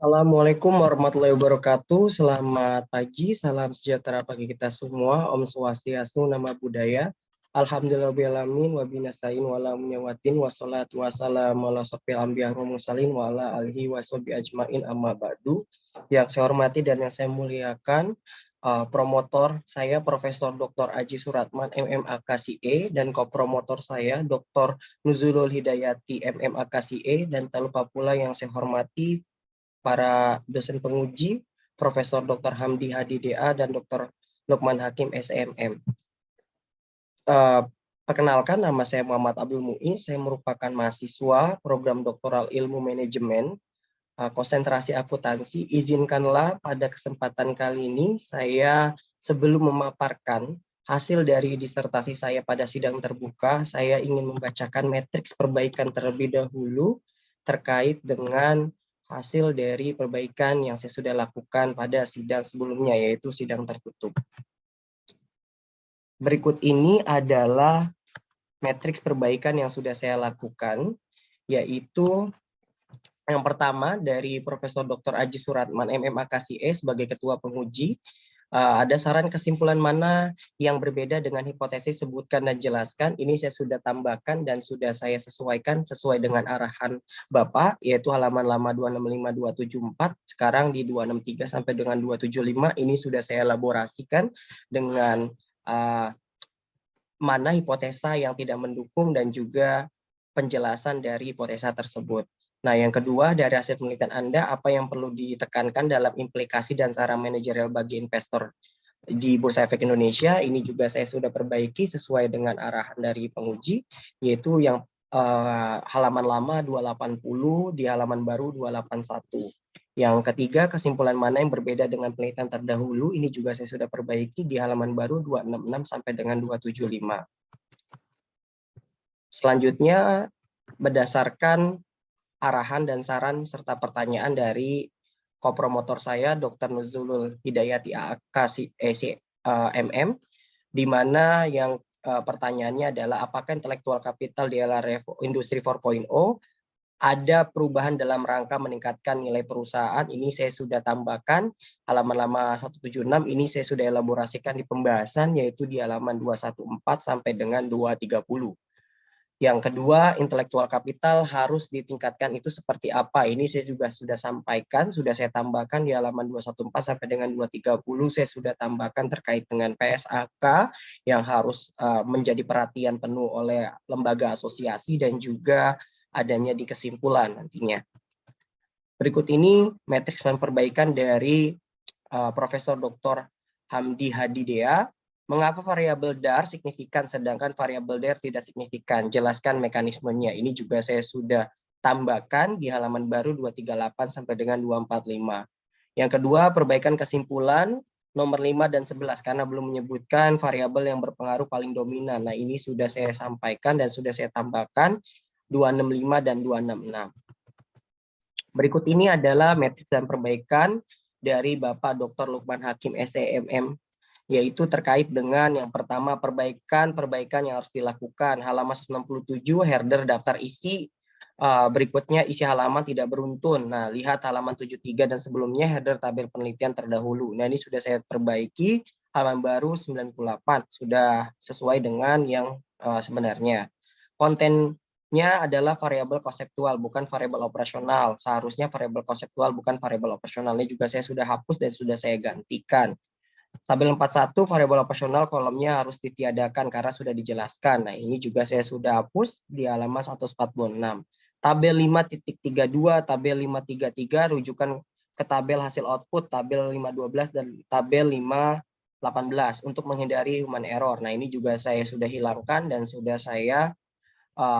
Assalamualaikum warahmatullahi wabarakatuh. Selamat pagi, salam sejahtera bagi kita semua. Om Swastiastu, Nama Budaya. Alhamdulillahirrahmanirrahim, wabinastain walamunyawatin, wassalatu wassalamu ala sofil anbiya wa mursalin wa ala alihi wassobi ajmain amma ba'du. Yang saya hormati dan yang saya muliakan, promotor saya Profesor Dr. Aji Suratman, MMAKCE, dan kopromotor saya Dr. Nuzulul Hidayati, MMAKCE, dan tak lupa pula yang saya hormati para dosen penguji, Profesor Dr. Hamdi Hadi DA dan Dr. Lukman Hakim SMM. Perkenalkan, nama saya Muhammad Abdul Muiz, saya merupakan mahasiswa program doktoral ilmu manajemen, konsentrasi akuntansi. Izinkanlah pada kesempatan kali ini saya sebelum memaparkan hasil dari disertasi saya pada sidang terbuka, saya ingin membacakan matriks perbaikan terlebih dahulu terkait dengan hasil dari perbaikan yang saya sudah lakukan pada sidang sebelumnya, yaitu sidang tertutup. Berikut ini adalah matriks perbaikan yang sudah saya lakukan, yaitu yang pertama dari Profesor Dr. Aji Suratman, MMAKCE sebagai Ketua Penguji. Ada saran kesimpulan mana yang berbeda dengan hipotesis sebutkan dan jelaskan. Ini saya sudah tambahkan dan sudah saya sesuaikan sesuai dengan arahan Bapak, yaitu halaman lama 265-274, sekarang di 263 sampai dengan 275. Ini sudah saya elaborasikan dengan mana hipotesa yang tidak mendukung dan juga penjelasan dari hipotesa tersebut. Nah, yang kedua, dari hasil penelitian Anda, apa yang perlu ditekankan dalam implikasi dan saran manajerial bagi investor di Bursa Efek Indonesia? Ini juga saya sudah perbaiki sesuai dengan arahan dari penguji, yaitu yang halaman lama 280, di halaman baru 281. Yang ketiga, kesimpulan mana yang berbeda dengan penelitian terdahulu? Ini juga saya sudah perbaiki di halaman baru 266 sampai dengan 275. Selanjutnya, berdasarkan arahan dan saran serta pertanyaan dari kopromotor saya, Dr. Nuzulul Hidayati MM, di mana yang pertanyaannya adalah apakah intellectual capital di era industri 4.0 ada perubahan dalam rangka meningkatkan nilai perusahaan. Ini saya sudah tambahkan halaman lama 176, ini saya sudah elaborasikan di pembahasan, yaitu di halaman 214 sampai dengan 230. Yang kedua, intelektual kapital harus ditingkatkan itu seperti apa? Ini saya juga sudah sampaikan, sudah saya tambahkan di halaman 214 sampai dengan 230, saya sudah tambahkan terkait dengan PSAK yang harus menjadi perhatian penuh oleh lembaga asosiasi dan juga adanya di kesimpulan nantinya. Berikut ini matriks perbaikan dari Profesor Dr. Hamdi Hadi DA. Mengapa variabel DAR signifikan sedangkan variabel DAR tidak signifikan? Jelaskan mekanismenya. Ini juga saya sudah tambahkan di halaman baru 238 sampai dengan 245. Yang kedua, perbaikan kesimpulan nomor 5 dan 11 karena belum menyebutkan variabel yang berpengaruh paling dominan. Nah, ini sudah saya sampaikan dan sudah saya tambahkan 265 dan 266. Berikut ini adalah matriks dan perbaikan dari Bapak Dr. Lukman Hakim SEMM, yaitu terkait dengan yang pertama perbaikan yang harus dilakukan. Halaman 167 header daftar isi, berikutnya isi halaman tidak beruntun. Nah, lihat halaman 73 dan sebelumnya header tabel penelitian terdahulu. Nah, ini sudah saya perbaiki, halaman baru 98 sudah sesuai dengan yang sebenarnya. Kontennya adalah variabel konseptual, bukan variabel operasional. Seharusnya variabel konseptual, bukan variabel operasional. Ini juga saya sudah hapus dan sudah saya gantikan. Tabel 41 variabel operasional kolomnya harus ditiadakan karena sudah dijelaskan. Nah, ini juga saya sudah hapus di halaman 146. Tabel 5.32, tabel 533 rujukan ke tabel hasil output, tabel 512 dan tabel 518 untuk menghindari human error. Nah, ini juga saya sudah hilangkan dan sudah saya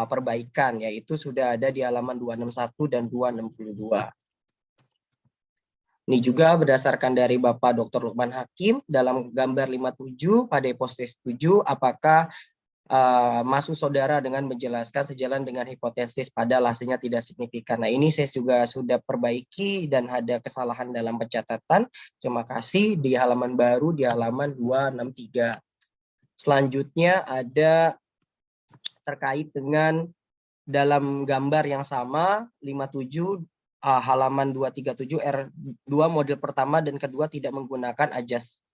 perbaikan, yaitu sudah ada di halaman 261 dan 262. Ini juga berdasarkan dari Bapak Dr. Lukman Hakim dalam gambar 57 pada hipotesis 7, apakah masuk saudara dengan menjelaskan sejalan dengan hipotesis padahal hasilnya tidak signifikan. Nah, ini saya juga sudah perbaiki dan ada kesalahan dalam pencatatan. Terima kasih di halaman baru di halaman 263. Selanjutnya ada terkait dengan dalam gambar yang sama 57 halaman 237 R2 model pertama dan kedua tidak menggunakan adjust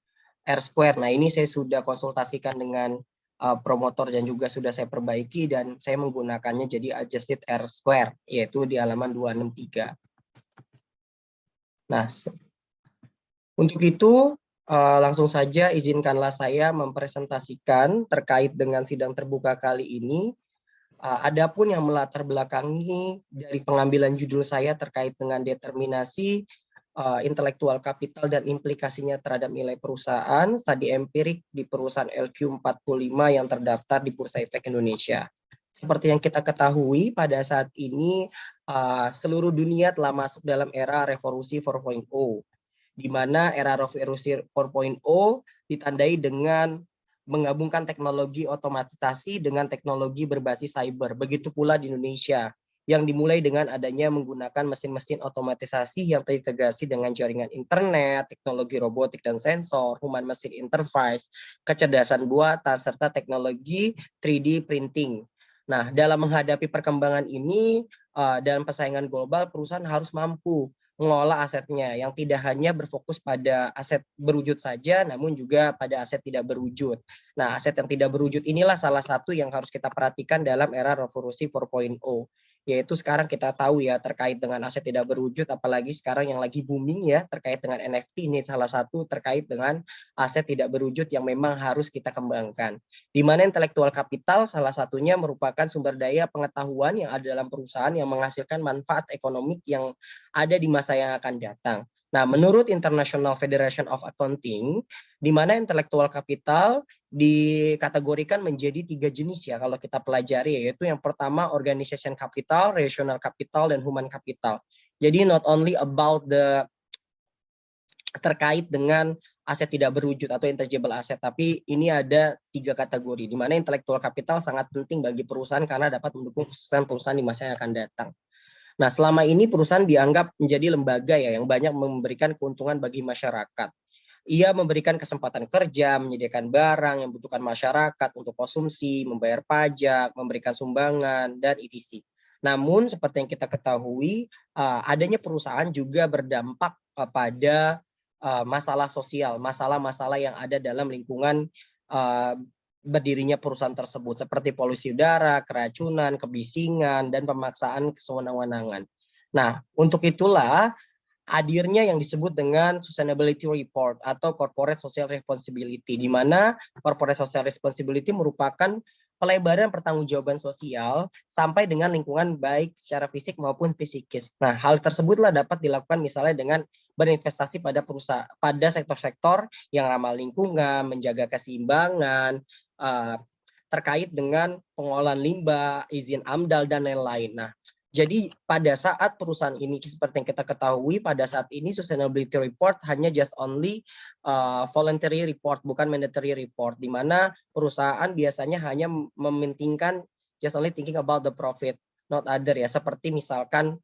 R square. Nah, ini saya sudah konsultasikan dengan promotor dan juga sudah saya perbaiki dan saya menggunakannya jadi adjusted R square, yaitu di halaman 263. Nah, untuk itu langsung saja izinkanlah saya mempresentasikan terkait dengan sidang terbuka kali ini. Adapun yang melatar belakangi dari pengambilan judul saya terkait dengan determinasi intelektual kapital dan implikasinya terhadap nilai perusahaan, studi empirik di perusahaan LQ45 yang terdaftar di Bursa Efek Indonesia. Seperti yang kita ketahui, pada saat ini seluruh dunia telah masuk dalam era revolusi 4.0, di mana era revolusi 4.0 ditandai dengan menggabungkan teknologi otomatisasi dengan teknologi berbasis cyber. Begitu pula di Indonesia, yang dimulai dengan adanya menggunakan mesin-mesin otomatisasi yang terintegrasi dengan jaringan internet, teknologi robotik dan sensor, human machine interface, kecerdasan buatan, serta teknologi 3D printing. Nah, dalam menghadapi perkembangan ini, dalam persaingan global, perusahaan harus mampu mengelola asetnya yang tidak hanya berfokus pada aset berwujud saja, namun juga pada aset tidak berwujud. Nah, aset yang tidak berwujud inilah salah satu yang harus kita perhatikan dalam era revolusi 4.0. Yaitu sekarang kita tahu ya terkait dengan aset tidak berwujud, apalagi sekarang yang lagi booming ya terkait dengan NFT, ini salah satu terkait dengan aset tidak berwujud yang memang harus kita kembangkan. Di mana intelektual kapital salah satunya merupakan sumber daya pengetahuan yang ada dalam perusahaan yang menghasilkan manfaat ekonomik yang ada di masa yang akan datang. Nah, menurut International Federation of Accounting, di mana intelektual kapital dikategorikan menjadi 3 jenis ya kalau kita pelajari, yaitu yang pertama organization capital, relational capital, dan human capital. Jadi not only about the terkait dengan aset tidak berwujud atau intangible asset, tapi ini ada 3 kategori, di mana intelektual capital sangat penting bagi perusahaan karena dapat mendukung kesuksesan perusahaan di masa yang akan datang. Nah, selama ini perusahaan dianggap menjadi lembaga ya yang banyak memberikan keuntungan bagi masyarakat. Ia memberikan kesempatan kerja, menyediakan barang yang dibutuhkan masyarakat untuk konsumsi, membayar pajak, memberikan sumbangan, dan etc. Namun, seperti yang kita ketahui, adanya perusahaan juga berdampak pada masalah sosial, masalah-masalah yang ada dalam lingkungan berdirinya perusahaan tersebut, seperti polusi udara, keracunan, kebisingan, dan pemaksaan kesewenang-wenangan. Nah, untuk itulah hadirnya yang disebut dengan Sustainability Report atau Corporate Social Responsibility, di mana Corporate Social Responsibility merupakan pelebaran pertanggungjawaban sosial sampai dengan lingkungan baik secara fisik maupun psikis. Nah, hal tersebutlah dapat dilakukan misalnya dengan berinvestasi pada perusahaan, pada sektor-sektor yang ramah lingkungan, menjaga keseimbangan, terkait dengan pengolahan limbah, izin AMDAL, dan lain-lain. Nah, jadi pada saat perusahaan ini seperti yang kita ketahui, pada saat ini Sustainability Report hanya just only voluntary report, bukan mandatory report, di mana perusahaan biasanya hanya mementingkan just only thinking about the profit, not other ya, seperti misalkan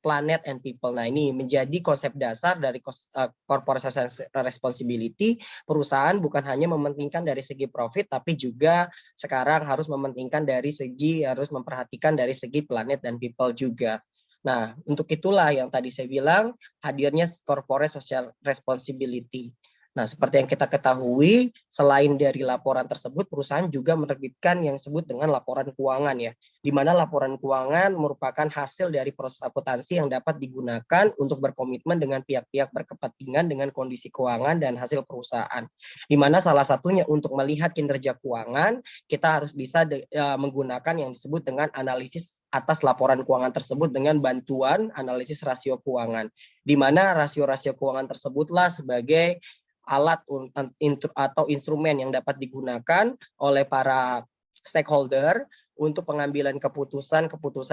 planet and people. Nah, ini menjadi konsep dasar dari corporate social responsibility. Perusahaan bukan hanya mementingkan dari segi profit, tapi juga sekarang harus mementingkan dari segi, harus memperhatikan dari segi planet dan people juga. Nah, untuk itulah yang tadi saya bilang hadirnya corporate social responsibility. Nah, seperti yang kita ketahui, selain dari laporan tersebut, perusahaan juga menerbitkan yang disebut dengan laporan keuangan ya, di mana laporan keuangan merupakan hasil dari proses akuntansi yang dapat digunakan untuk berkomitmen dengan pihak-pihak berkepentingan dengan kondisi keuangan dan hasil perusahaan. Di mana salah satunya untuk melihat kinerja keuangan, kita harus bisa menggunakan yang disebut dengan analisis atas laporan keuangan tersebut dengan bantuan analisis rasio keuangan, di mana rasio-rasio keuangan tersebutlah sebagai alat atau instrumen yang dapat digunakan oleh para stakeholder untuk pengambilan keputusan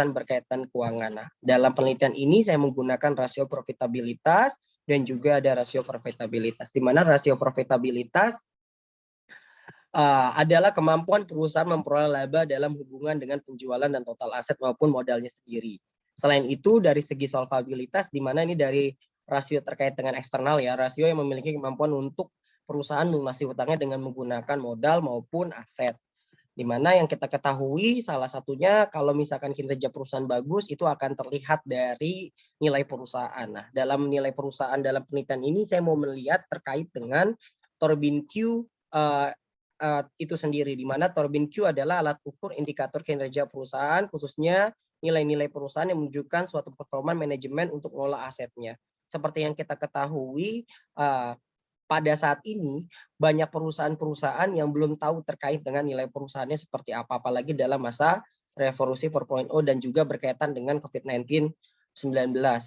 berkaitan keuangan. Nah, dalam penelitian ini saya menggunakan rasio profitabilitas dan juga ada rasio profitabilitas, di mana rasio profitabilitas adalah kemampuan perusahaan memperoleh laba dalam hubungan dengan penjualan dan total aset maupun modalnya sendiri. Selain itu, dari segi solvabilitas, di mana ini dari rasio terkait dengan eksternal ya, rasio yang memiliki kemampuan untuk perusahaan melunasi hutangnya dengan menggunakan modal maupun aset. Di mana yang kita ketahui salah satunya kalau misalkan kinerja perusahaan bagus itu akan terlihat dari nilai perusahaan. Nah, dalam nilai perusahaan dalam penelitian ini saya mau melihat terkait dengan Torbin Q itu sendiri, di mana Torbin Q adalah alat ukur indikator kinerja perusahaan, khususnya nilai-nilai perusahaan yang menunjukkan suatu performa manajemen untuk mengelola asetnya. Seperti yang kita ketahui, pada saat ini banyak perusahaan-perusahaan yang belum tahu terkait dengan nilai perusahaannya seperti apa, apalagi dalam masa revolusi 4.0 dan juga berkaitan dengan COVID-19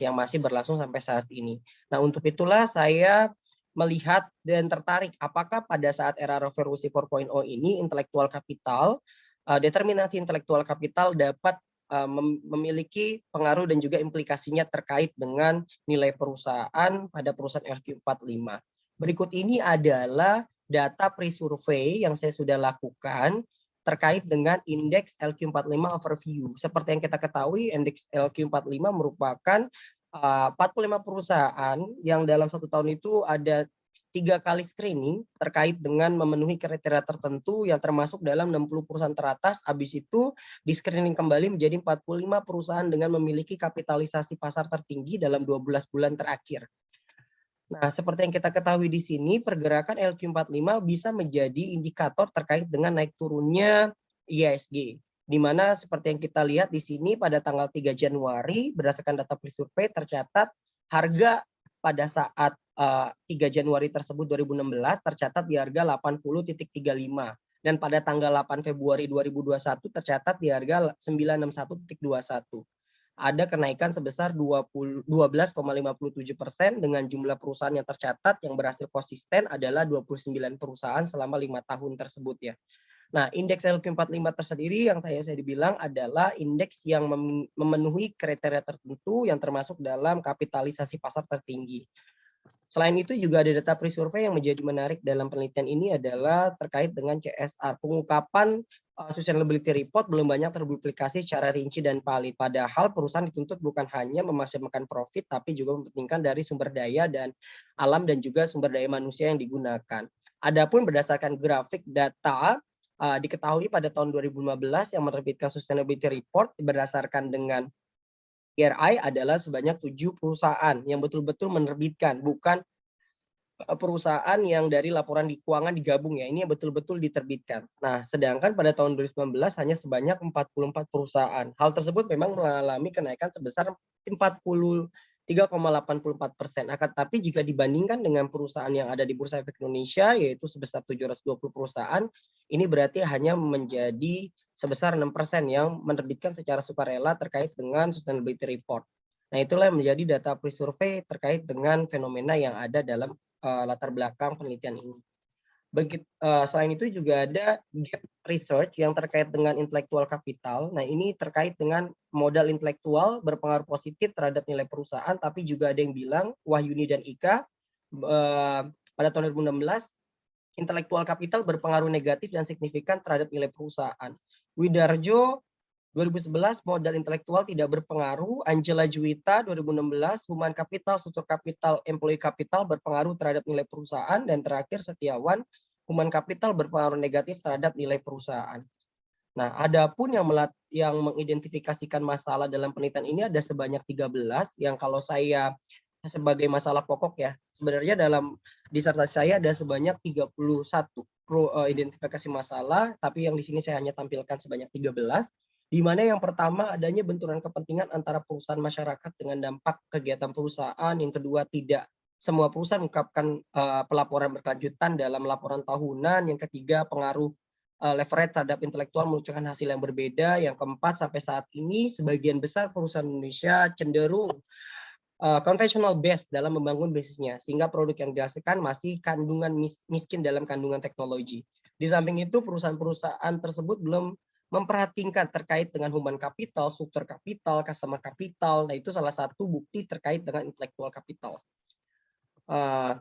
yang masih berlangsung sampai saat ini. Nah, untuk itulah saya melihat dan tertarik apakah pada saat era revolusi 4.0 ini intelektual kapital, determinasi intelektual kapital dapat memiliki pengaruh dan juga implikasinya terkait dengan nilai perusahaan pada perusahaan LQ45. Berikut ini adalah data pre-survey yang saya sudah lakukan terkait dengan indeks LQ45 overview. Seperti yang kita ketahui, indeks LQ45 merupakan 45 perusahaan yang dalam 1 tahun itu ada 3 kali screening terkait dengan memenuhi kriteria tertentu yang termasuk dalam 60 perusahaan teratas. Habis itu di screening kembali menjadi 45 perusahaan dengan memiliki kapitalisasi pasar tertinggi dalam 12 bulan terakhir. Nah, seperti yang kita ketahui di sini, pergerakan LQ45 bisa menjadi indikator terkait dengan naik turunnya IISG. Di mana seperti yang kita lihat di sini pada tanggal 3 Januari, berdasarkan data pre-survey tercatat harga pada saat 3 Januari tersebut 2016 tercatat di harga 80.35. Dan pada tanggal 8 Februari 2021 tercatat di harga 961.21. Ada kenaikan sebesar 12,57% dengan jumlah perusahaan yang tercatat yang berhasil konsisten adalah 29 perusahaan selama 5 tahun tersebut ya. Nah, indeks LQ45 tersendiri yang saya dibilang adalah indeks yang memenuhi kriteria tertentu yang termasuk dalam kapitalisasi pasar tertinggi. Selain itu juga ada data pre-survey yang menjadi menarik dalam penelitian ini adalah terkait dengan CSR. Pengungkapan sustainability report belum banyak terduplikasi secara rinci dan valid. Padahal perusahaan dituntut bukan hanya memaksimalkan profit, tapi juga mementingkan dari sumber daya dan alam dan juga sumber daya manusia yang digunakan. Adapun berdasarkan grafik data, diketahui pada tahun 2015 yang menerbitkan sustainability report berdasarkan dengan GRI adalah sebanyak 7 perusahaan yang betul-betul menerbitkan, bukan perusahaan yang dari laporan di keuangan digabung ya, ini yang betul-betul diterbitkan. Nah, sedangkan pada tahun 2019 hanya sebanyak 44 perusahaan. Hal tersebut memang mengalami kenaikan sebesar 43,84%. Akan tapi jika dibandingkan dengan perusahaan yang ada di Bursa Efek Indonesia yaitu sebesar 720 perusahaan, ini berarti hanya menjadi sebesar 6% yang menerbitkan secara sukarela terkait dengan sustainability report. Nah, itulah yang menjadi data pre-survey terkait dengan fenomena yang ada dalam latar belakang penelitian ini. Selain itu juga ada gap research yang terkait dengan intellectual capital. Nah, ini terkait dengan modal intelektual berpengaruh positif terhadap nilai perusahaan, tapi juga ada yang bilang Wahyuni dan Ika pada tahun 2016 intelektual kapital berpengaruh negatif dan signifikan terhadap nilai perusahaan. Widarjo 2011 modal intelektual tidak berpengaruh, Angela Juwita 2016 human capital, struktur kapital, employee capital berpengaruh terhadap nilai perusahaan, dan terakhir Setiawan human capital berpengaruh negatif terhadap nilai perusahaan. Nah, adapun yang mengidentifikasikan masalah dalam penelitian ini ada sebanyak 13 yang kalau saya sebagai masalah pokok ya, sebenarnya dalam disertasi saya ada sebanyak 31 identifikasi masalah, tapi yang di sini saya hanya tampilkan sebanyak 13, di mana yang pertama adanya benturan kepentingan antara perusahaan masyarakat dengan dampak kegiatan perusahaan, yang kedua tidak semua perusahaan mengungkapkan pelaporan berkelanjutan dalam laporan tahunan, yang ketiga pengaruh leverage terhadap intelektual menunjukkan hasil yang berbeda, yang keempat sampai saat ini sebagian besar perusahaan Indonesia cenderung conventional based dalam membangun bisnisnya, sehingga produk yang dihasilkan masih kandungan miskin dalam kandungan teknologi. Di samping itu, perusahaan-perusahaan tersebut belum memperhatikan terkait dengan human capital, struktur kapital, customer capital. Nah, itu salah satu bukti terkait dengan intellectual capital.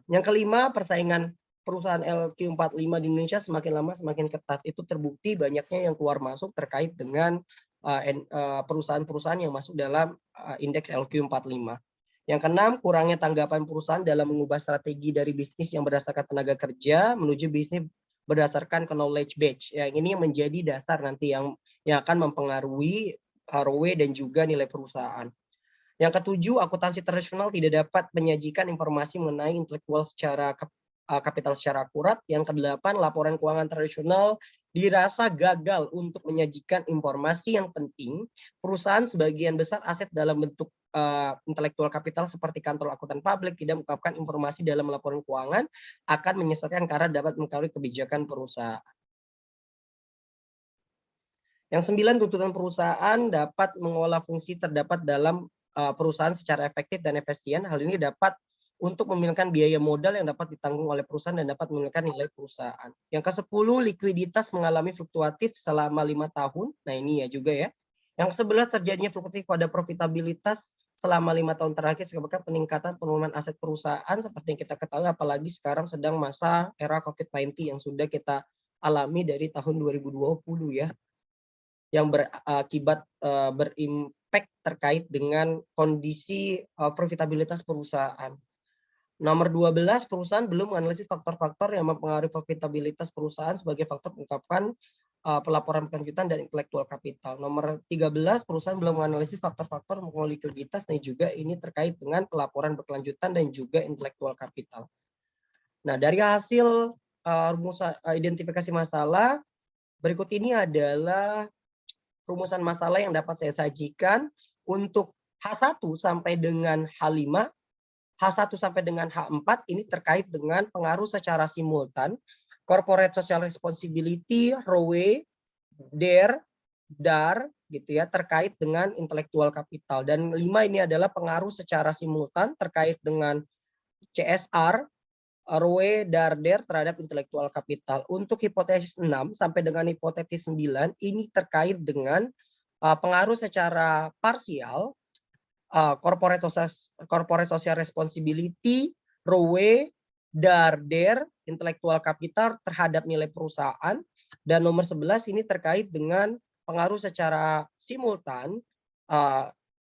Yang kelima, persaingan perusahaan LQ45 di Indonesia semakin lama semakin ketat. Itu terbukti banyaknya yang keluar masuk terkait dengan perusahaan-perusahaan yang masuk dalam indeks LQ45. Yang keenam, kurangnya tanggapan perusahaan dalam mengubah strategi dari bisnis yang berdasarkan tenaga kerja menuju bisnis berdasarkan knowledge base. Yang ini menjadi dasar nanti yang akan mempengaruhi ROE dan juga nilai perusahaan. Yang ketujuh, akuntansi tradisional tidak dapat menyajikan informasi mengenai intelektual secara kapital secara akurat. Yang kedelapan, laporan keuangan tradisional dirasa gagal untuk menyajikan informasi yang penting. Perusahaan sebagian besar aset dalam bentuk intelektual kapital seperti kantor akuntan publik tidak mengungkapkan informasi dalam laporan keuangan akan menyesatkan karena dapat mempengaruhi kebijakan perusahaan. Yang 9, tuntutan perusahaan dapat mengolah fungsi terdapat dalam perusahaan secara efektif dan efisien. Hal ini dapat untuk meminimalkan biaya modal yang dapat ditanggung oleh perusahaan dan dapat meminimalkan nilai perusahaan. Yang ke-10, likuiditas mengalami fluktuatif selama 5 tahun. Nah ini ya juga ya. Yang ke-11, terjadinya fluktuatif pada profitabilitas selama 5 tahun terakhir sebabkan peningkatan penurunan aset perusahaan seperti yang kita ketahui, apalagi sekarang sedang masa era COVID-19 yang sudah kita alami dari tahun 2020 ya, yang berakibat berimpact terkait dengan kondisi profitabilitas perusahaan. Nomor 12, perusahaan belum menganalisis faktor-faktor yang mempengaruhi profitabilitas perusahaan sebagai faktor pengungkapan pelaporan berkelanjutan dan intelektual kapital. Nomor 13, perusahaan belum menganalisis faktor-faktor mempengaruhi likuiditas dan juga ini terkait dengan pelaporan berkelanjutan dan juga intelektual kapital. Nah, dari hasil rumusan identifikasi masalah, berikut ini adalah rumusan masalah yang dapat saya sajikan untuk H1 sampai dengan H5. H1 sampai dengan H4 ini terkait dengan pengaruh secara simultan, corporate social responsibility, ROE, DER, DAR, gitu ya, terkait dengan intellectual capital. Dan 5 ini adalah pengaruh secara simultan terkait dengan CSR, ROE, DAR, DER terhadap intellectual capital. Untuk hipotesis 6 sampai dengan hipotesis 9 ini terkait dengan pengaruh secara parsial, corporate social responsibility, ROE, DAR, DER, intellectual capital terhadap nilai perusahaan. Dan nomor 11 ini terkait dengan pengaruh secara simultan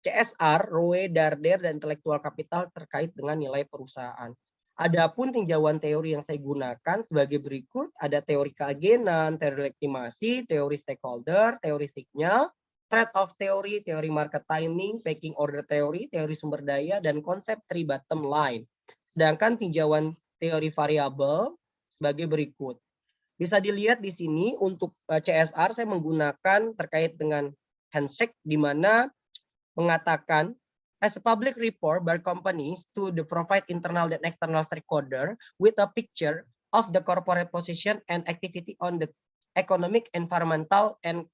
CSR, ROE, DAR, DER, dan intellectual capital terkait dengan nilai perusahaan. Adapun tinjauan teori yang saya gunakan sebagai berikut, ada teori keagenan, teori legitimasi, teori stakeholder, teori signal, trade-off teori, teori market timing, pecking order teori, teori sumber daya, dan konsep three bottom line. Sedangkan tinjauan teori variabel sebagai berikut. Bisa dilihat di sini untuk CSR saya menggunakan terkait dengan handshake di mana mengatakan as a public report by companies to the provide internal dan external stakeholder with a picture of the corporate position and activity on the economic, environmental, and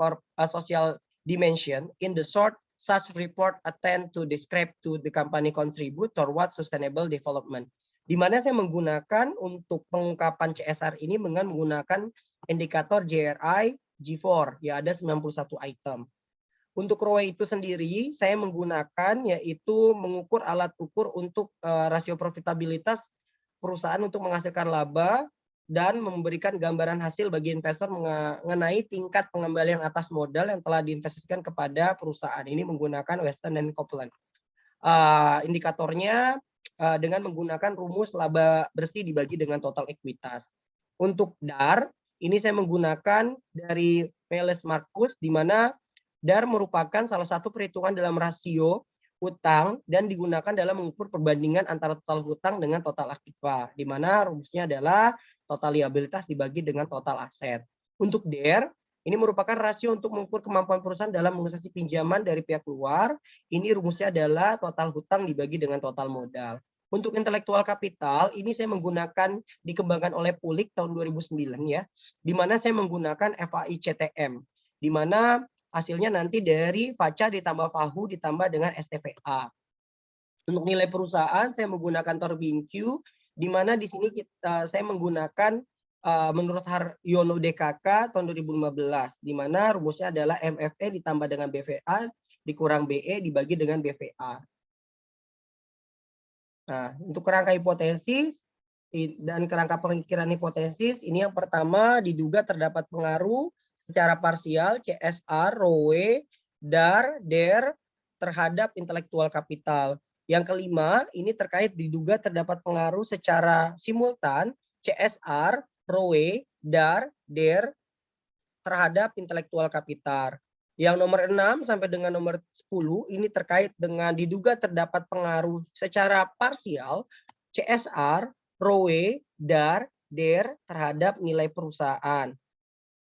social dimension. In the short, such report attend to describe to the company contribute toward sustainable development. Di mana saya menggunakan untuk pengungkapan CSR ini dengan menggunakan indikator JRI G4, ya ada 91 item. Untuk ROE itu sendiri saya menggunakan yaitu mengukur alat ukur untuk rasio profitabilitas perusahaan untuk menghasilkan laba dan memberikan gambaran hasil bagi investor mengenai tingkat pengembalian atas modal yang telah diinvestasikan kepada perusahaan. Ini menggunakan Western dan Copeland. Indikatornya dengan menggunakan rumus laba bersih dibagi dengan total ekuitas. Untuk DAR, ini saya menggunakan dari Meles Marcus, di mana DAR merupakan salah satu perhitungan dalam rasio hutang dan digunakan dalam mengukur perbandingan antara total hutang dengan total aktiva, di mana rumusnya adalah total liabilitas dibagi dengan total aset. Untuk DER, ini merupakan rasio untuk mengukur kemampuan perusahaan dalam menguasai pinjaman dari pihak luar. Ini rumusnya adalah total hutang dibagi dengan total modal. Untuk intelektual kapital, ini saya menggunakan dikembangkan oleh Pulik tahun 2009 ya, di mana saya menggunakan FAI CTM, di mana hasilnya nanti dari FACA ditambah FAHU ditambah dengan STVA. Untuk nilai perusahaan saya menggunakan TORBINQ, di mana di sini saya menggunakan menurut Haryono DKK tahun 2015, di mana rumusnya adalah MFE ditambah dengan BVA dikurang BE dibagi dengan BVA. Nah, untuk kerangka hipotesis dan kerangka pemikiran hipotesis, ini yang pertama diduga terdapat pengaruh secara parsial CSR, ROE, DAR, DER terhadap intelektual kapital. Yang kelima, ini terkait diduga terdapat pengaruh secara simultan CSR, ROE, DAR, DER terhadap intelektual kapital. Yang nomor 6 sampai dengan nomor 10 ini terkait dengan diduga terdapat pengaruh secara parsial CSR, ROE, DAR, DER terhadap nilai perusahaan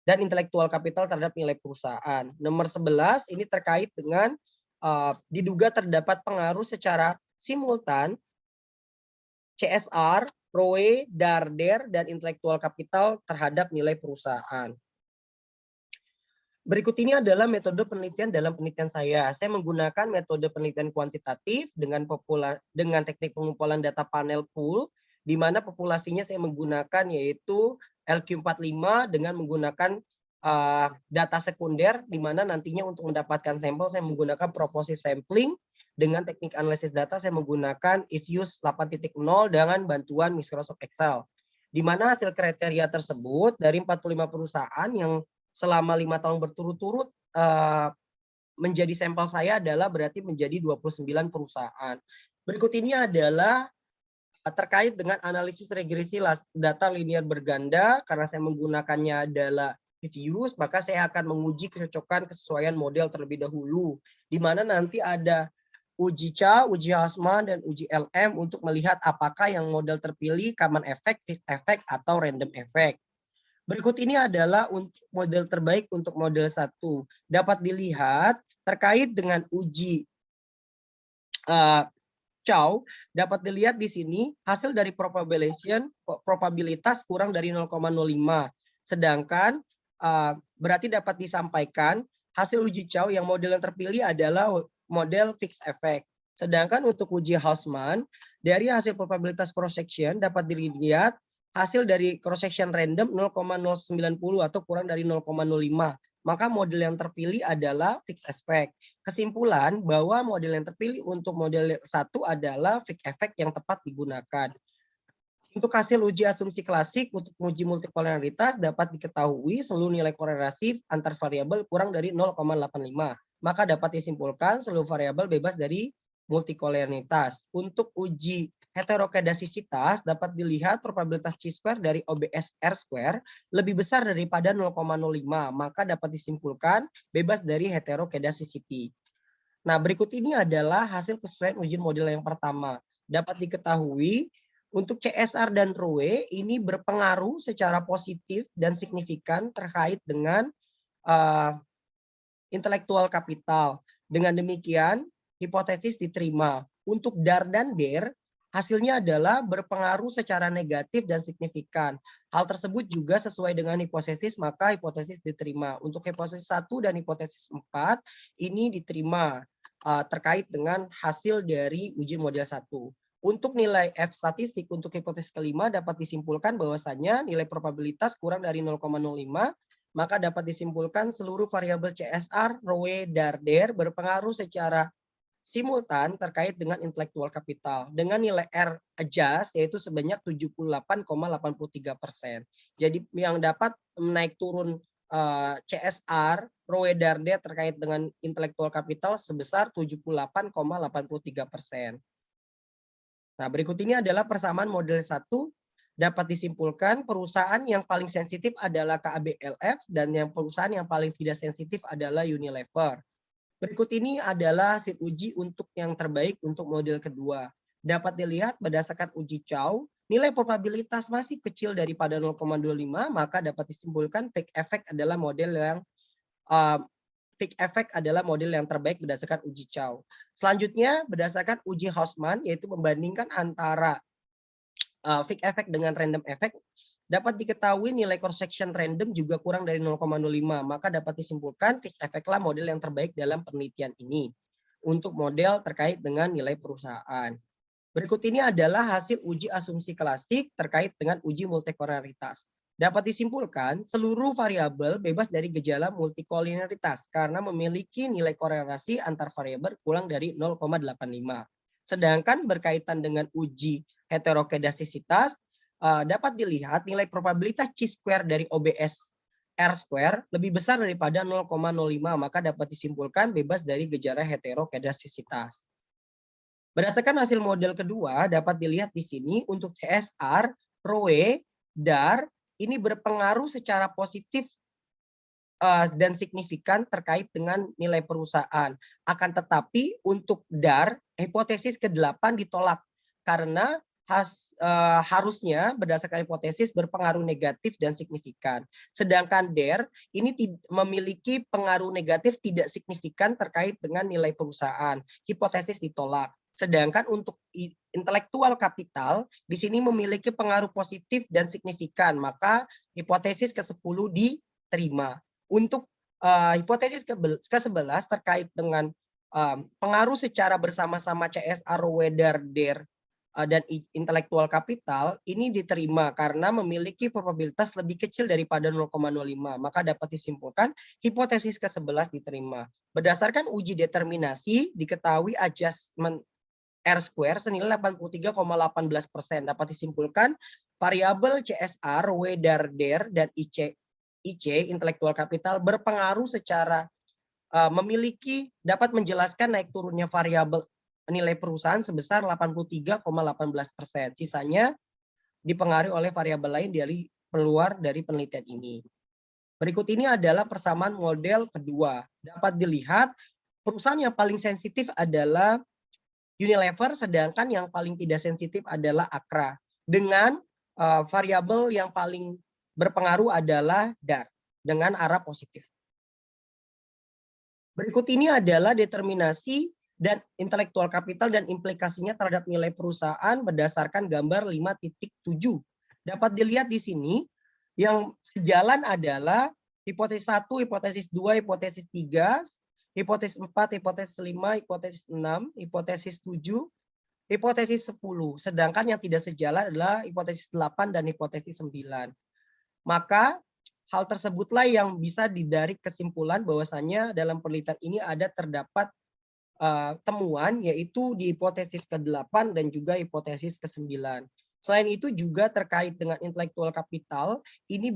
dan intelektual kapital terhadap nilai perusahaan. Nomor 11 ini terkait dengan diduga terdapat pengaruh secara simultan CSR, ROE, DAR, DER dan intelektual kapital terhadap nilai perusahaan. Berikut ini adalah metode penelitian dalam penelitian saya. Saya menggunakan metode penelitian kuantitatif dengan teknik pengumpulan data panel pool, di mana populasinya saya menggunakan yaitu LQ45 dengan menggunakan data sekunder, di mana nantinya untuk mendapatkan sampel saya menggunakan proporsi sampling. Dengan teknik analisis data saya menggunakan IFUSE 8.0 dengan bantuan Microsoft Excel. Di mana hasil kriteria tersebut dari 45 perusahaan yang selama 5 tahun berturut-turut menjadi sampel saya adalah berarti menjadi 29 perusahaan. Berikut ini adalah terkait dengan analisis regresi data linear berganda. Karena saya menggunakannya adalah IFUSE, maka saya akan menguji kecocokan kesesuaian model terlebih dahulu, di mana nanti ada uji Chow, uji Hausman, dan uji LM untuk melihat apakah yang model terpilih common effect, fixed effect, atau random effect. Berikut ini adalah untuk model terbaik untuk model 1. Dapat dilihat terkait dengan uji Chow, dapat dilihat di sini hasil dari probabilitas kurang dari 0,05. Sedangkan berarti dapat disampaikan hasil uji Chow yang model yang terpilih adalah model fixed effect. Sedangkan untuk uji Hausman, dari hasil probabilitas cross section dapat dilihat hasil dari cross section random 0,090 atau kurang dari 0,05. Maka model yang terpilih adalah fixed effect. Kesimpulan bahwa model yang terpilih untuk model 1 adalah fixed effect yang tepat digunakan. Untuk hasil uji asumsi klasik untuk uji multikoleritas dapat diketahui seluruh nilai korelasi antar variabel kurang dari 0,85. Maka dapat disimpulkan seluruh variabel bebas dari multikoleritas. Untuk uji heterokedasisitas dapat dilihat probabilitas chi-square dari OBS R-square lebih besar daripada 0,05, maka dapat disimpulkan bebas dari heterokedasicity. Nah, berikut ini adalah hasil kesesuaian uji model yang pertama. Dapat diketahui untuk CSR dan ROE ini berpengaruh secara positif dan signifikan terkait dengan intelektual kapital. Dengan demikian, hipotesis diterima. Untuk DAR dan DER, hasilnya adalah berpengaruh secara negatif dan signifikan. Hal tersebut juga sesuai dengan hipotesis, maka hipotesis diterima. Untuk hipotesis 1 dan hipotesis 4, ini diterima terkait dengan hasil dari uji model 1. Untuk nilai F statistik untuk hipotesis kelima dapat disimpulkan bahwasannya nilai probabilitas kurang dari 0,05, maka dapat disimpulkan seluruh variabel CSR, ROE, DAR, DER berpengaruh secara simultan terkait dengan intelektual kapital dengan nilai R adjust yaitu sebanyak 78,83%. Jadi yang dapat menaik turun CSR, ROE, DAR, DER terkait dengan intelektual kapital sebesar 78,83%. Nah, berikut ini adalah persamaan model 1. Dapat disimpulkan perusahaan yang paling sensitif adalah KABLF dan yang perusahaan yang paling tidak sensitif adalah Unilever. Berikut ini adalah hasil uji untuk yang terbaik untuk model kedua. Dapat dilihat berdasarkan uji Chow, nilai probabilitas masih kecil daripada 0,25, maka dapat disimpulkan fixed effect adalah model yang terbaik berdasarkan uji Chow. Selanjutnya berdasarkan uji Hausman, yaitu membandingkan antara fixed effect dengan random effect. Dapat diketahui nilai cross section random juga kurang dari 0,05, maka dapat disimpulkan fixed effect lah model yang terbaik dalam penelitian ini untuk model terkait dengan nilai perusahaan. Berikut ini adalah hasil uji asumsi klasik terkait dengan uji multikoleritas. Dapat disimpulkan seluruh variabel bebas dari gejala multikoleritas karena memiliki nilai korelasi antar variabel kurang dari 0,85. Sedangkan berkaitan dengan uji heterokedasisitas, dapat dilihat nilai probabilitas chi-square dari OBS R-square lebih besar daripada 0,05, maka dapat disimpulkan bebas dari gejala heterokedasisitas. Berdasarkan hasil model kedua, dapat dilihat di sini untuk CSR, ROE, DAR, ini berpengaruh secara positif dan signifikan terkait dengan nilai perusahaan. Akan tetapi untuk DAR, hipotesis ke-8 ditolak karena harusnya berdasarkan hipotesis berpengaruh negatif dan signifikan. Sedangkan DAR ini memiliki pengaruh negatif tidak signifikan terkait dengan nilai perusahaan. Hipotesis ditolak. Sedangkan untuk intelektual kapital di sini memiliki pengaruh positif dan signifikan, maka hipotesis ke-10 diterima. Untuk hipotesis ke-11 terkait dengan pengaruh secara bersama-sama CSR, WEDAR, DER, dan intelektual kapital ini diterima karena memiliki probabilitas lebih kecil daripada 0,05. Maka dapat disimpulkan hipotesis ke-11 diterima. Berdasarkan uji determinasi diketahui adjustment R-square senilai 83,18%. Dapat disimpulkan variabel CSR, WEDAR, DER, dan IC intelektual kapital berpengaruh secara dapat menjelaskan naik turunnya variabel nilai perusahaan sebesar 83,18%. Sisanya dipengaruhi oleh variabel lain dari keluar dari penelitian ini. Berikut ini adalah persamaan model kedua. Dapat dilihat perusahaan yang paling sensitif adalah Unilever, sedangkan yang paling tidak sensitif adalah Akra. Dengan variabel yang paling berpengaruh adalah DAR dengan arah positif. Berikut ini adalah determinasi dan intelektual kapital dan implikasinya terhadap nilai perusahaan berdasarkan gambar 5.7. Dapat dilihat di sini yang sejalan adalah hipotesis 1, hipotesis 2, hipotesis 3, hipotesis 4, hipotesis 5, hipotesis 6, hipotesis 7, hipotesis 10. Sedangkan yang tidak sejalan adalah hipotesis 8 dan hipotesis 9. Maka hal tersebutlah yang bisa ditarik kesimpulan bahwasanya dalam penelitian ini terdapat temuan yaitu di hipotesis ke-8 dan juga hipotesis ke-9. Selain itu juga terkait dengan intelektual kapital, ini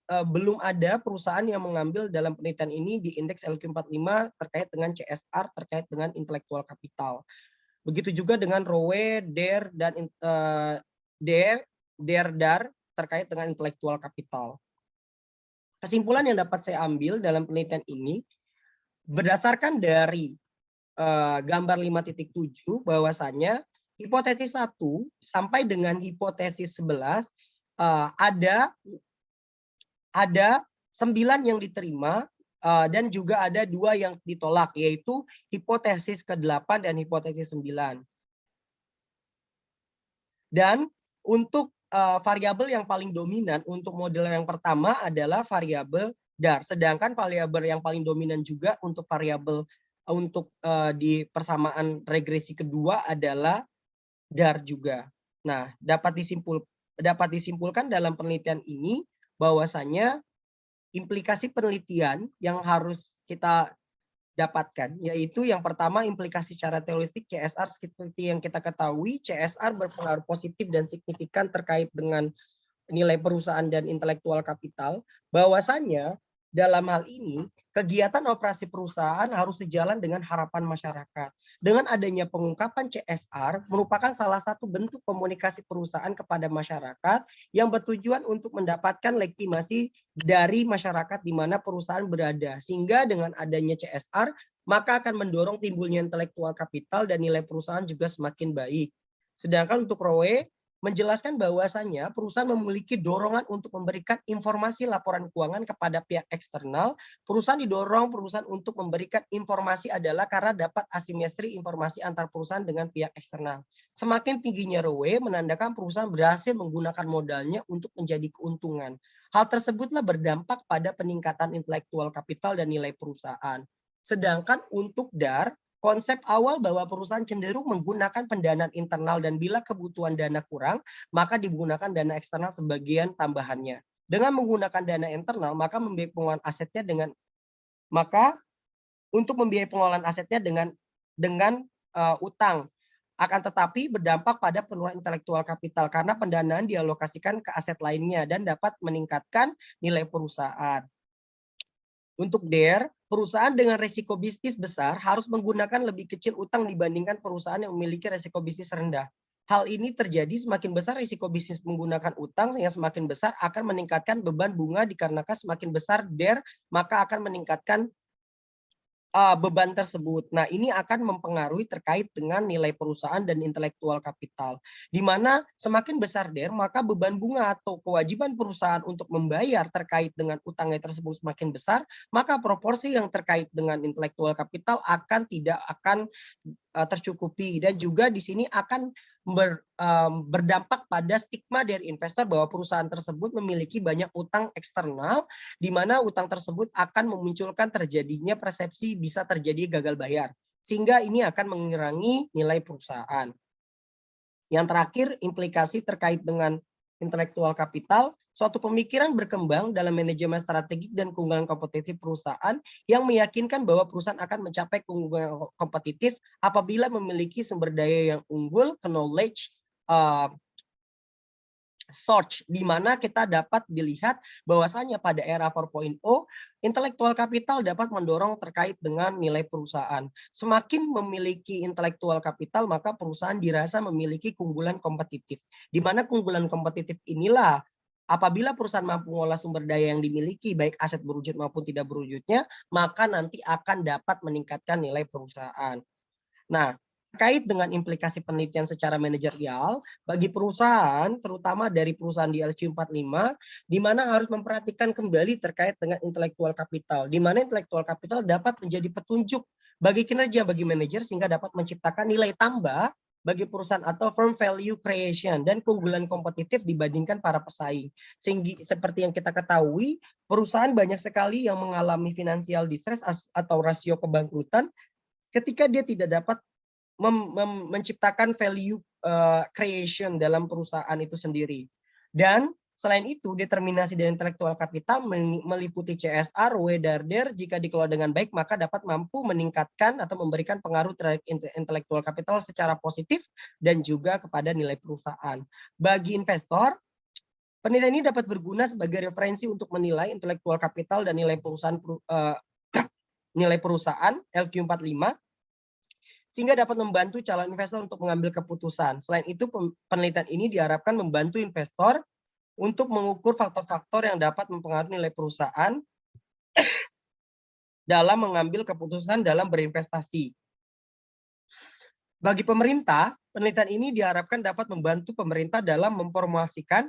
belum ada perusahaan yang mengambil dalam penelitian ini di indeks LQ45 terkait dengan CSR, terkait dengan intelektual kapital. Begitu juga dengan ROE, DER, dan DER-DAR terkait dengan intelektual kapital. Kesimpulan yang dapat saya ambil dalam penelitian ini, berdasarkan dari gambar 5.7 bahwasanya hipotesis 1 sampai dengan hipotesis 11 ada 9 yang diterima dan juga ada 2 yang ditolak, yaitu hipotesis ke-8 dan hipotesis 9. Dan untuk variabel yang paling dominan untuk model yang pertama adalah variabel DAR, sedangkan variabel yang paling dominan juga untuk variabel di persamaan regresi kedua adalah DAR juga. Nah, dapat disimpulkan dalam penelitian ini bahwasanya implikasi penelitian yang harus kita dapatkan, yaitu yang pertama implikasi secara teoretik CSR seperti yang kita ketahui, CSR berpengaruh positif dan signifikan terkait dengan nilai perusahaan dan intelektual kapital, bahwasanya dalam hal ini kegiatan operasi perusahaan harus sejalan dengan harapan masyarakat. Dengan adanya pengungkapan CSR merupakan salah satu bentuk komunikasi perusahaan kepada masyarakat yang bertujuan untuk mendapatkan legitimasi dari masyarakat di mana perusahaan berada. Sehingga dengan adanya CSR maka akan mendorong timbulnya intelektual kapital dan nilai perusahaan juga semakin baik. Sedangkan untuk ROE menjelaskan bahwasannya perusahaan memiliki dorongan untuk memberikan informasi laporan keuangan kepada pihak eksternal. Perusahaan untuk memberikan informasi adalah karena dapat asimetri informasi antar perusahaan dengan pihak eksternal. Semakin tingginya ROE menandakan perusahaan berhasil menggunakan modalnya untuk menjadi keuntungan. Hal tersebutlah berdampak pada peningkatan intelektual kapital dan nilai perusahaan. Sedangkan untuk DAR, konsep awal bahwa perusahaan cenderung menggunakan pendanaan internal dan bila kebutuhan dana kurang, maka digunakan dana eksternal sebagian tambahannya. Dengan menggunakan dana internal, maka membiayai pengelolaan asetnya dengan utang. Akan tetapi berdampak pada penurunan intelektual kapital karena pendanaan dialokasikan ke aset lainnya dan dapat meningkatkan nilai perusahaan. Untuk DER, perusahaan dengan risiko bisnis besar harus menggunakan lebih kecil utang dibandingkan perusahaan yang memiliki risiko bisnis rendah. Hal ini terjadi semakin besar risiko bisnis menggunakan utang, yang semakin besar akan meningkatkan beban bunga dikarenakan semakin besar DER, maka akan meningkatkan beban tersebut. Nah, ini akan mempengaruhi terkait dengan nilai perusahaan dan intelektual kapital. Di mana semakin besar DER, maka beban bunga atau kewajiban perusahaan untuk membayar terkait dengan utangnya tersebut semakin besar, maka proporsi yang terkait dengan intelektual kapital tidak akan tercukupi, dan juga di sini akan berdampak pada stigma dari investor bahwa perusahaan tersebut memiliki banyak utang eksternal, di mana utang tersebut akan memunculkan terjadinya persepsi bisa terjadi gagal bayar, sehingga ini akan mengurangi nilai perusahaan. Yang terakhir, implikasi terkait dengan intelektual kapital, suatu pemikiran berkembang dalam manajemen strategik dan keunggulan kompetitif perusahaan yang meyakinkan bahwa perusahaan akan mencapai keunggulan kompetitif apabila memiliki sumber daya yang unggul, knowledge, search, di mana kita dapat dilihat bahwasanya pada era 4.0 intelektual kapital dapat mendorong terkait dengan nilai perusahaan. Semakin memiliki intelektual kapital, maka perusahaan dirasa memiliki keunggulan kompetitif. Di mana keunggulan kompetitif inilah apabila perusahaan mampu mengolah sumber daya yang dimiliki, baik aset berwujud maupun tidak berwujudnya, maka nanti akan dapat meningkatkan nilai perusahaan. Nah, terkait dengan implikasi penelitian secara manajerial bagi perusahaan, terutama dari perusahaan di LQ45, di mana harus memperhatikan kembali terkait dengan intelektual kapital, di mana intelektual kapital dapat menjadi petunjuk bagi kinerja bagi manajer sehingga dapat menciptakan nilai tambah bagi perusahaan atau firm value creation dan keunggulan kompetitif dibandingkan para pesaing. Sehingga seperti yang kita ketahui, perusahaan banyak sekali yang mengalami financial distress atau rasio kebangkrutan ketika dia tidak dapat menciptakan value creation dalam perusahaan itu sendiri. Dan selain itu, determinasi dan intelektual kapital meliputi CSR, WDARDER, jika dikelola dengan baik maka dapat mampu meningkatkan atau memberikan pengaruh terhadap intelektual kapital secara positif dan juga kepada nilai perusahaan. Bagi investor, penilaian ini dapat berguna sebagai referensi untuk menilai intelektual kapital dan nilai perusahaan LQ45, sehingga dapat membantu calon investor untuk mengambil keputusan. Selain itu, penelitian ini diharapkan membantu investor untuk mengukur faktor-faktor yang dapat mempengaruhi nilai perusahaan dalam mengambil keputusan dalam berinvestasi. Bagi pemerintah, penelitian ini diharapkan dapat membantu pemerintah dalam memformulasikan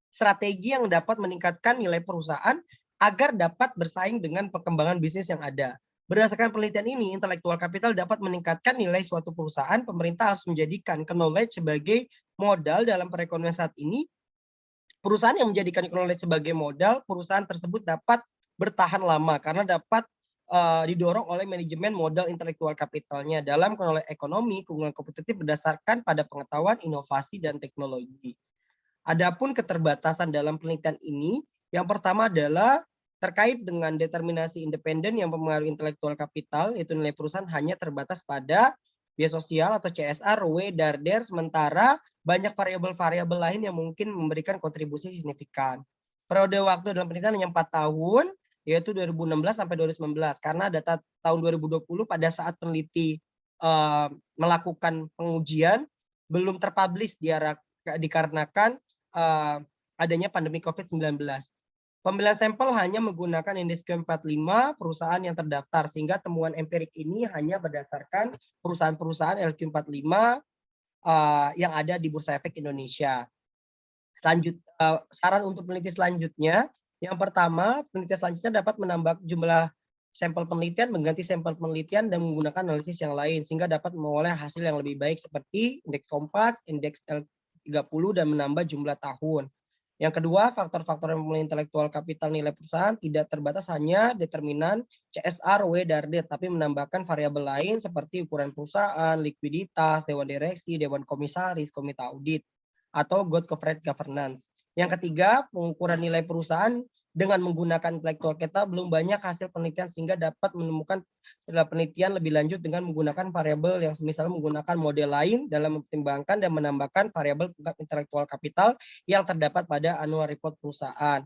strategi yang dapat meningkatkan nilai perusahaan agar dapat bersaing dengan perkembangan bisnis yang ada. Berdasarkan penelitian ini, intelektual kapital dapat meningkatkan nilai suatu perusahaan. Pemerintah harus menjadikan knowledge sebagai modal dalam perekonomian saat ini. Perusahaan yang menjadikan knowledge sebagai modal, perusahaan tersebut dapat bertahan lama karena dapat didorong oleh manajemen modal intelektual kapitalnya dalam knowledge ekonomi, keunggulan kompetitif berdasarkan pada pengetahuan, inovasi, dan teknologi. Adapun keterbatasan dalam penelitian ini, yang pertama adalah terkait dengan determinasi independen yang mempengaruhi intelektual kapital, yaitu nilai perusahaan hanya terbatas pada biaya sosial atau CSR, WDARDER, sementara banyak variabel-variabel lain yang mungkin memberikan kontribusi signifikan. Periode waktu dalam penelitian hanya 4 tahun, yaitu 2016 sampai 2019, karena data tahun 2020 pada saat peneliti melakukan pengujian belum terpublish dikarenakan adanya pandemi COVID-19. Pemilihan sampel hanya menggunakan indeks Q45 perusahaan yang terdaftar, sehingga temuan empirik ini hanya berdasarkan perusahaan-perusahaan LQ45 yang ada di Bursa Efek Indonesia. Saran untuk peneliti selanjutnya, yang pertama, penelitian selanjutnya dapat menambah jumlah sampel penelitian, mengganti sampel penelitian, dan menggunakan analisis yang lain, sehingga dapat memperoleh hasil yang lebih baik seperti indeks Kompas, indeks L30, dan menambah jumlah tahun. Yang kedua, faktor-faktor yang memiliki intelektual kapital nilai perusahaan tidak terbatas hanya determinan CSR, WDARDER, tapi menambahkan variabel lain seperti ukuran perusahaan, likuiditas, dewan direksi, dewan komisaris, komite audit, atau good corporate governance. Yang ketiga, pengukuran nilai perusahaan dengan menggunakan intelektual kapital belum banyak hasil penelitian, sehingga dapat menemukan penelitian lebih lanjut dengan menggunakan variabel yang misalnya menggunakan model lain dalam mempertimbangkan dan menambahkan variabel intelektual kapital yang terdapat pada annual report perusahaan.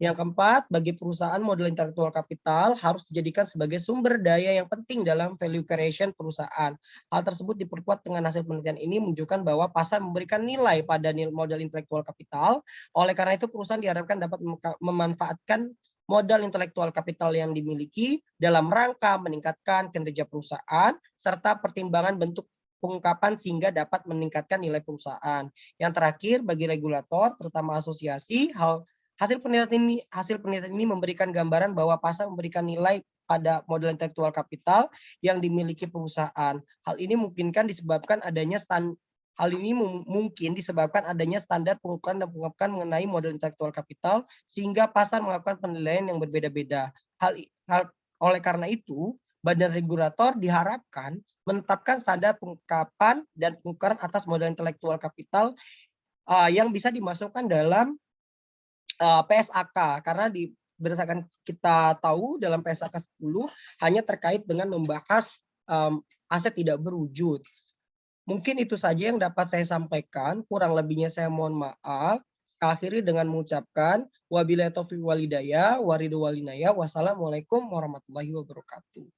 Yang keempat, bagi perusahaan modal intelektual kapital harus dijadikan sebagai sumber daya yang penting dalam value creation perusahaan. Hal tersebut diperkuat dengan hasil penelitian ini menunjukkan bahwa pasar memberikan nilai pada modal intelektual kapital. Oleh karena itu, perusahaan diharapkan dapat memanfaatkan modal intelektual kapital yang dimiliki dalam rangka meningkatkan kinerja perusahaan serta pertimbangan bentuk pengungkapan sehingga dapat meningkatkan nilai perusahaan. Yang terakhir, bagi regulator, terutama asosiasi, hasil penelitian ini memberikan gambaran bahwa pasar memberikan nilai pada modal intelektual kapital yang dimiliki perusahaan. Hal ini mungkin disebabkan adanya standar pengukuran dan pengukuran mengenai modal intelektual kapital sehingga pasar melakukan penilaian yang berbeda-beda. Oleh karena itu, badan regulator diharapkan menetapkan standar pengungkapan dan pengukuran atas modal intelektual kapital yang bisa dimasukkan dalam PSAK, karena berdasarkan kita tahu dalam PSAK 10 hanya terkait dengan membahas aset tidak berwujud. Mungkin itu saja yang dapat saya sampaikan, kurang lebihnya saya mohon maaf. Akhiri dengan mengucapkan wabillahi taufiq walhidayah, wassalamualaikum warahmatullahi wabarakatuh.